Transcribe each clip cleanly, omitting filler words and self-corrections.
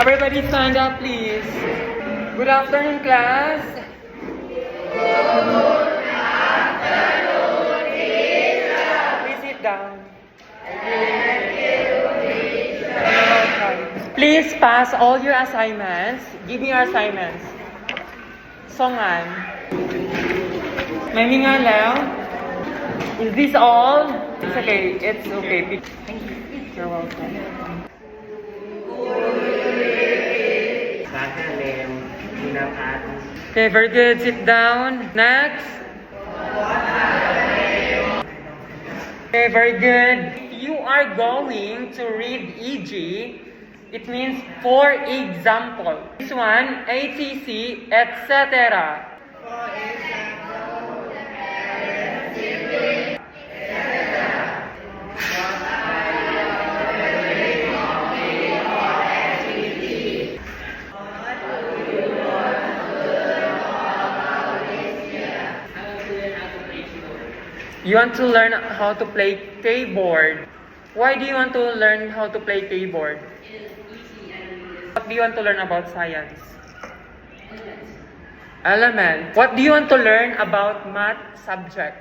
Everybody stand up, please. Good afternoon, class. Please sit down. Please pass all your assignments. Give me your assignments. Songan. May nga lang. Is this all? It's okay. It's okay. Thank you. You're welcome. Okay, very good. Sit down. Next. Okay, very good. You are going to read EG. It means for example. This one, ATC, etc. You want to learn how to play keyboard. Why do you want to learn how to play keyboard? What do you want to learn about science? Element. What do you want to learn about math subject?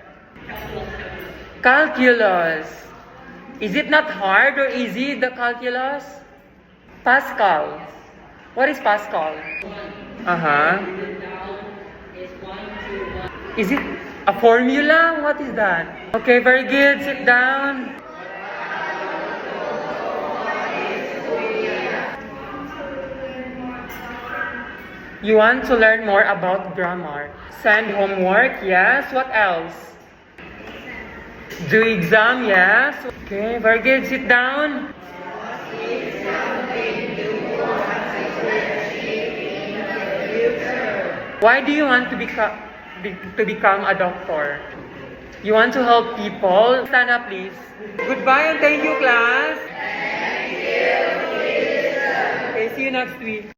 Calculus. Is it not hard or easy, the calculus? Pascal. What is Pascal? Is it a formula? What is that? Okay, very good. Sit down. You want to learn more about grammar. Send homework, yes. What else? Do exam, yes. Okay, very good. Sit down. Why do you want to become a doctor? You want to help people? Stand up, please. Goodbye and thank you, class. Thank you, teacher. Okay, see you next week.